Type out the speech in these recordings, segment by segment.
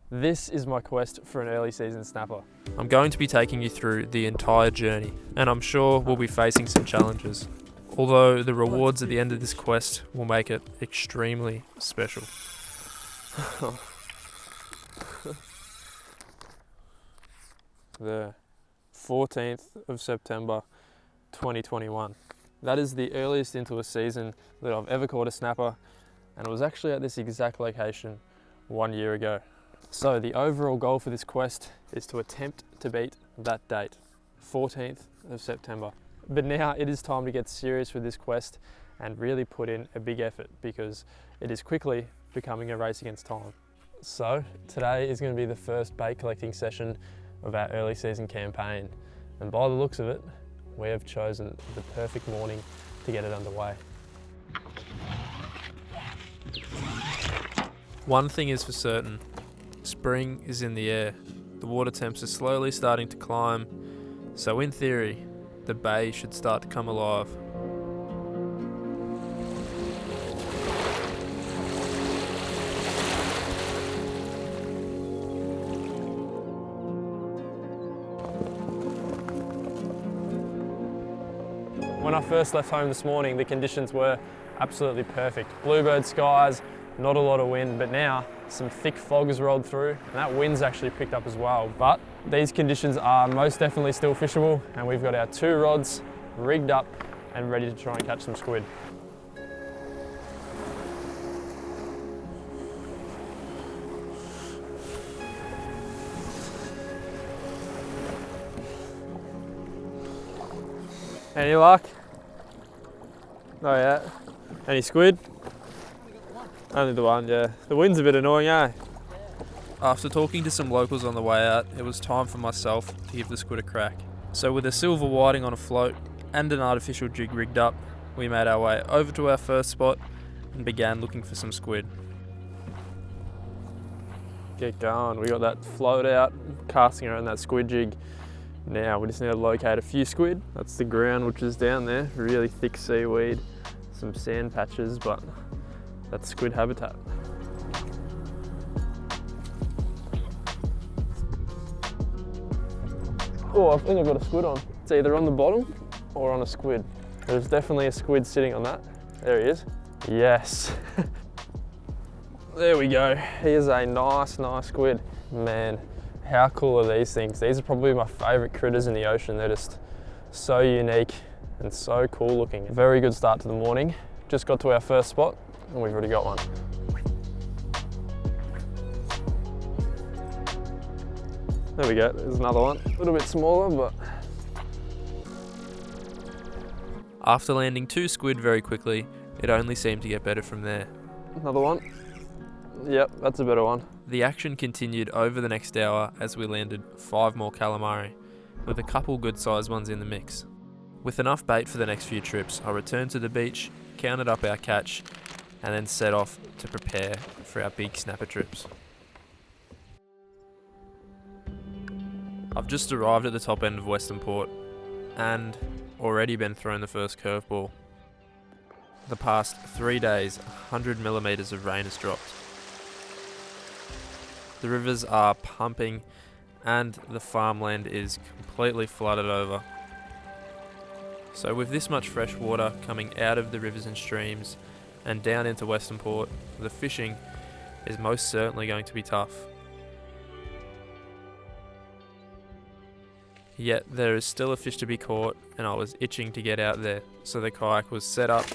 This is my quest for an early season snapper. I'm going to be taking you through the entire journey, and I'm sure we'll be facing some challenges, although the rewards at the end of this quest will make it extremely special. The 14th of September 2021. That is the earliest into a season that I've ever caught a snapper, and it was actually at this exact location 1 year ago. So the overall goal for this quest is to attempt to beat that date, 14th of September. But now it is time to get serious with this quest and really put in a big effort, because it is quickly becoming a race against time. So today is going to be the first bait collecting session of our early season campaign, and by the looks of it, we have chosen the perfect morning to get it underway. One thing is for certain, spring is in the air. The water temps are slowly starting to climb, so in theory, the bay should start to come alive. When I first left home this morning, the conditions were absolutely perfect. Bluebird skies, not a lot of wind, but now some thick fog has rolled through, and that wind's actually picked up as well. But these conditions are most definitely still fishable, and we've got our 2 rods rigged up and ready to try and catch some squid. Any luck? Oh yeah. Any squid? Only the one, yeah. The wind's a bit annoying, eh? After talking to some locals on the way out, it was time for myself to give the squid a crack. So with a silver whiting on a float and an artificial jig rigged up, we made our way over to our first spot and began looking for some squid. Get going. We got that float out, casting around that squid jig. Now we just need to locate a few squid. That's the ground which is down there, really thick seaweed, some sand patches, but that's squid habitat. Oh, I think I've got a squid on. It's either on the bottom or on a squid. There's definitely a squid sitting on that. There he is. Yes. There we go. Here's a nice squid. Man, how cool are these things? These are probably my favourite critters in the ocean. They're just so unique and so cool looking. Very good start to the morning. Just got to our first spot and we've already got one. There we go, there's another one. A little bit smaller, but... After landing 2 squid very quickly, it only seemed to get better from there. Another one. Yep, that's a better one. The action continued over the next hour as we landed 5 more calamari, with a couple good sized ones in the mix. With enough bait for the next few trips, I returned to the beach, counted up our catch, and then set off to prepare for our big snapper trips. I've just arrived at the top end of Westernport and already been thrown the first curveball. The past 3 days, 100 millimeters of rain has dropped. The rivers are pumping and the farmland is completely flooded over. So with this much fresh water coming out of the rivers and streams and down into Westernport, the fishing is most certainly going to be tough. Yet there is still a fish to be caught, and I was itching to get out there, so the kayak was set up,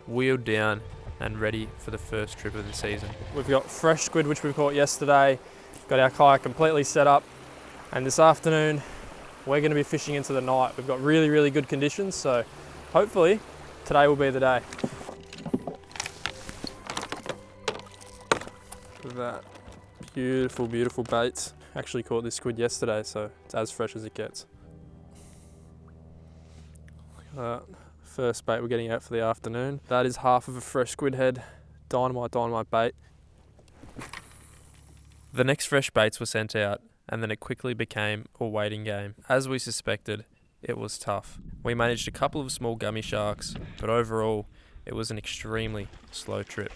wheeled down and ready for the first trip of the season. We've got fresh squid which we caught yesterday, got our kayak completely set up, and this afternoon we're going to be fishing into the night. We've got really good conditions, so hopefully today will be the day. Look at that, beautiful baits. Actually caught this squid yesterday, so it's as fresh as it gets. First bait we're getting out for the afternoon. That is half of a fresh squid head. Dynamite bait. The next fresh baits were sent out, and then it quickly became a waiting game. As we suspected, it was tough. We managed a couple of small gummy sharks, but overall, it was an extremely slow trip.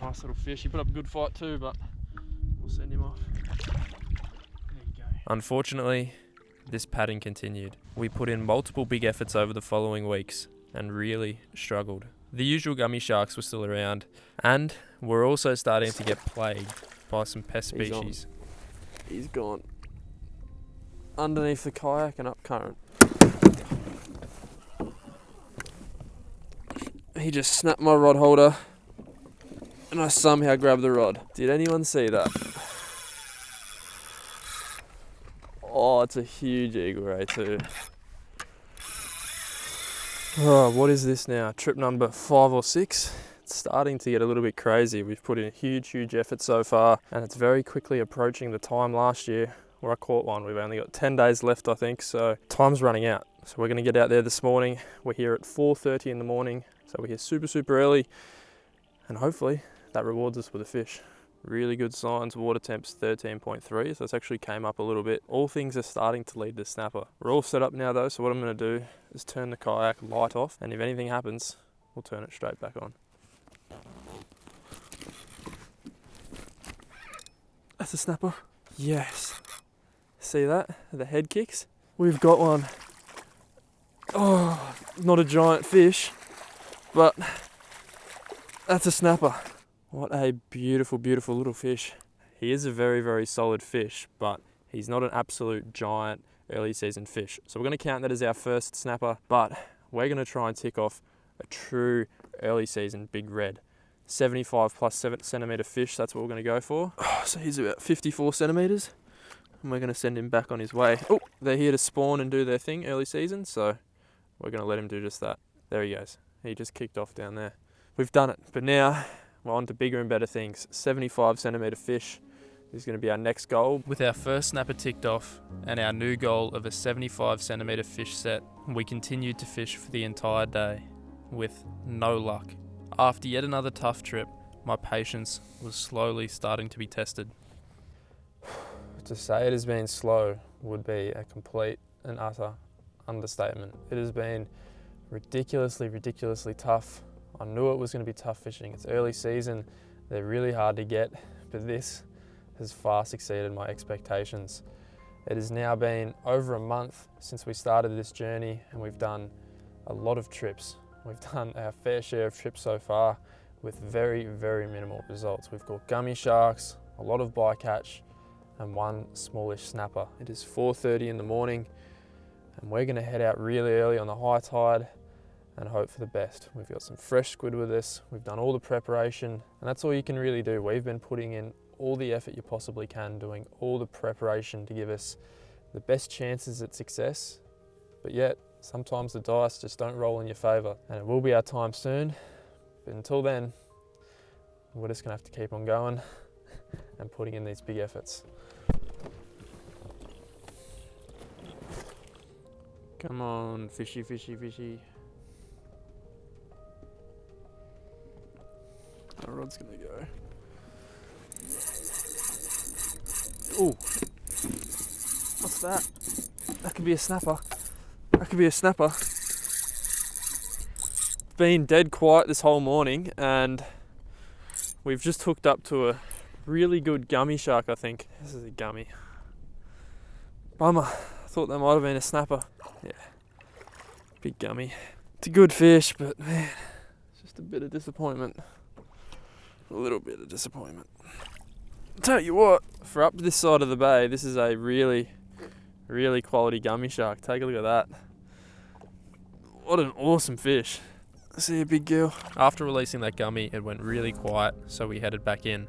Nice little fish. He put up a good fight too, but we'll send him off. There you go. Unfortunately, this pattern continued. We put in multiple big efforts over the following weeks and really struggled. The usual gummy sharks were still around, and we're also starting to get plagued by some pest species. He's gone underneath the kayak and up current. He just snapped my rod holder and I somehow grabbed the rod. Did anyone see that? Oh, it's a huge eagle ray too. Oh, what is this now? Trip number 5 or 6? It's starting to get a little bit crazy. We've put in huge effort so far, and it's very quickly approaching the time last year where I caught one. We've only got 10 days left, I think, so time's running out. So we're gonna get out there this morning. We're here at 4:30 in the morning, so we're here super early, and hopefully that rewards us with a fish. Really good signs. Water temp's 13.3, so it's actually came up a little bit. All things are starting to lead to snapper. We're all set up now though, so what I'm going to do is turn the kayak light off, and if anything happens, we'll turn it straight back on. That's a snapper. Yes. See that? The head kicks. We've got one. Oh, not a giant fish, but that's a snapper. What a beautiful little fish. He is a very solid fish, but he's not an absolute giant early season fish. So we're going to count that as our first snapper, but we're going to try and tick off a true early season big red. 75 plus centimetre fish, that's what we're going to go for. Oh, so he's about 54 centimetres, and we're going to send him back on his way. Oh, they're here to spawn and do their thing early season, so we're going to let him do just that. There he goes. He just kicked off down there. We've done it, but now we're on to bigger and better things. 75 centimetre fish is going to be our next goal. With our first snapper ticked off and our new goal of a 75 centimetre fish set, we continued to fish for the entire day with no luck. After yet another tough trip, my patience was slowly starting to be tested. To say it has been slow would be a complete and utter understatement. It has been ridiculously tough. I knew it was going to be tough fishing. It's early season, they're really hard to get, but this has far exceeded my expectations. It has now been over a month since we started this journey, and we've done a lot of trips. We've done our fair share of trips so far with very minimal results. We've caught gummy sharks, a lot of bycatch, and one smallish snapper. It is 4:30 in the morning, and we're going to head out really early on the high tide and hope for the best. We've got some fresh squid with us, we've done all the preparation, and that's all you can really do. We've been putting in all the effort you possibly can, doing all the preparation to give us the best chances at success, but yet sometimes the dice just don't roll in your favour, and it will be our time soon, but until then, we're just going to have to keep on going and putting in these big efforts. Come on, fishy. Our rod's gonna go. Ooh, what's that? That could be a snapper. Been dead quiet this whole morning, and we've just hooked up to a really good gummy shark, I think. This is a gummy. Bummer, I thought that might have been a snapper. Yeah, big gummy. It's a good fish, but man, it's just a bit of disappointment. A little bit of disappointment. Tell you what, for up this side of the bay, this is a really quality gummy shark. Take a look at that. What an awesome fish. See a big gill. After releasing that gummy, it went really quiet, so we headed back in.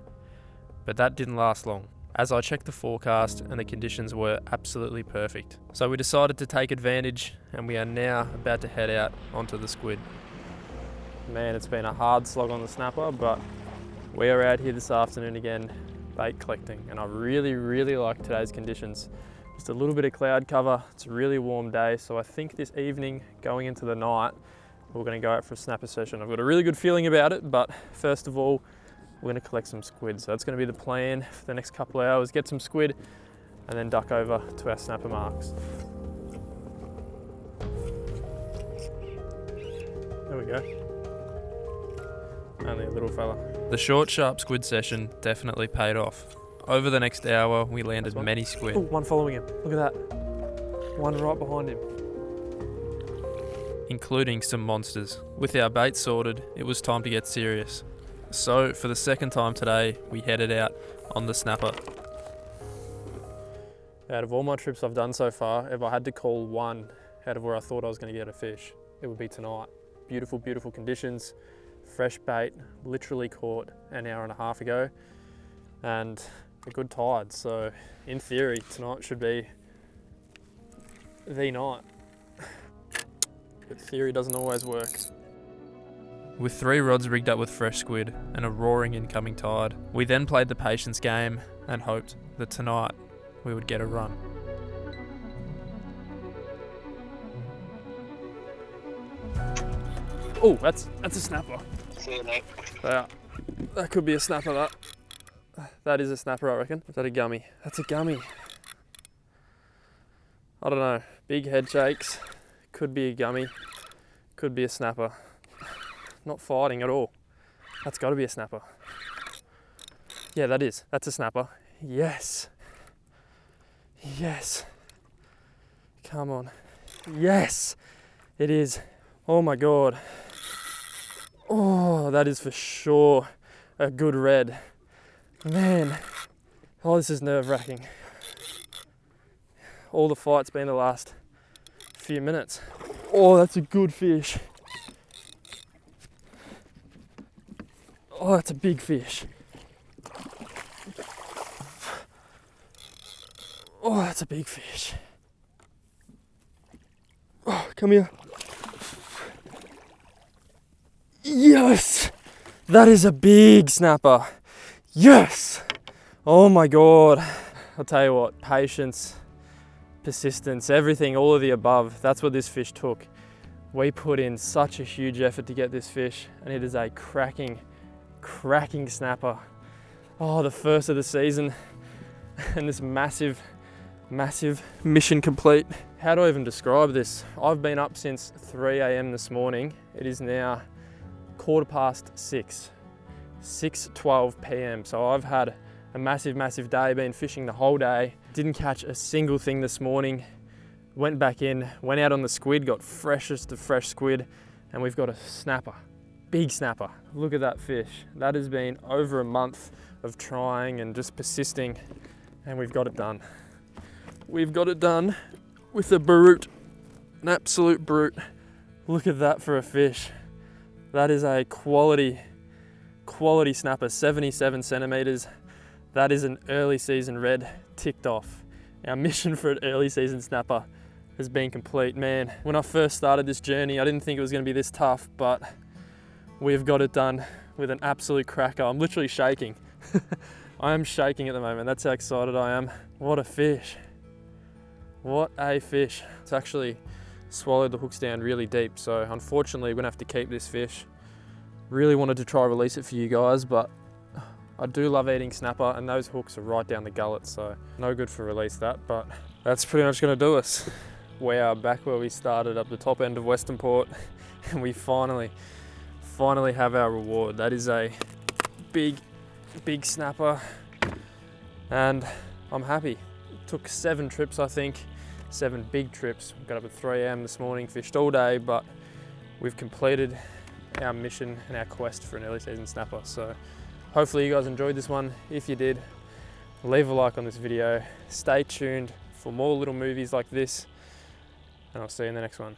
But that didn't last long, as I checked the forecast and the conditions were absolutely perfect. So we decided to take advantage, and we are now about to head out onto the squid. Man, it's been a hard slog on the snapper, but we are out here this afternoon again, bait collecting, and I really like today's conditions. Just a little bit of cloud cover, it's a really warm day, so I think this evening, going into the night, we're going to go out for a snapper session. I've got a really good feeling about it, but first of all, we're going to collect some squid. So that's going to be the plan for the next couple of hours, get some squid, and then duck over to our snapper marks. There we go. Only a little fella. The short, sharp squid session definitely paid off. Over the next hour, we landed many squid. Oh, one following him. Look at that. One right behind him. Including some monsters. With our bait sorted, it was time to get serious. So, for the second time today, we headed out on the snapper. Out of all my trips I've done so far, if I had to call one out of where I thought I was going to get a fish, it would be tonight. Beautiful, beautiful conditions, fresh bait, literally caught an hour and a half ago, and a good tide. So, in theory, tonight should be the night. But theory doesn't always work. With 3 rods rigged up with fresh squid and a roaring incoming tide, we then played the patience game and hoped that tonight we would get a run. Oh, that's a snapper. See you, mate. Yeah, that could be a snapper, that is a snapper, I reckon. Is that a gummy? That's a gummy. I don't know, big head shakes, could be a gummy, could be a snapper. Not fighting at all. That's got to be a snapper. Yeah, that's a snapper. Yes. Yes. Come on. Yes, it is. Oh my God. Oh, that is for sure a good red. Man, oh, this is nerve-wracking. All the fight's been the last few minutes. Oh, that's a good fish. Oh, that's a big fish. Oh, that's a big fish. Oh, come here. Yes! That is a big snapper. Yes! Oh my God. I'll tell you what, patience, persistence, everything, all of the above, that's what this fish took. We put in such a huge effort to get this fish, and it is a cracking snapper. Oh, the first of the season, and this massive mission complete. How do I even describe this? I've been up since 3 a.m. this morning. It is now 6:15, 6:12 p.m. So I've had a massive day, been fishing the whole day. Didn't catch a single thing this morning. Went back in, went out on the squid, got freshest of fresh squid, and we've got a snapper. Big snapper. Look at that fish. That has been over a month of trying and just persisting, and we've got it done. We've got it done with a brute, an absolute brute. Look at that for a fish. That is a quality snapper, 77 centimeters. That is an early season red ticked off. Our mission for an early season snapper has been complete. Man, when I first started this journey, I didn't think it was gonna be this tough, but we've got it done with an absolute cracker. I'm literally shaking. I am shaking at the moment. That's how excited I am. What a fish. What a fish. It's actually swallowed the hooks down really deep, so unfortunately we're gonna have to keep this fish. Really wanted to try release it for you guys, but I do love eating snapper, and those hooks are right down the gullet, so no good for release that, but that's pretty much gonna do us. We are back where we started, up the top end of Westernport, and we finally have our reward. That is a big snapper, and I'm happy. It took 7 trips, I think, 7 big trips. Got up at 3 a.m. this morning, fished all day, but we've completed our mission and our quest for an early season snapper. So hopefully you guys enjoyed this one. If you did, leave a like on this video. Stay tuned for more little movies like this, and I'll see you in the next one.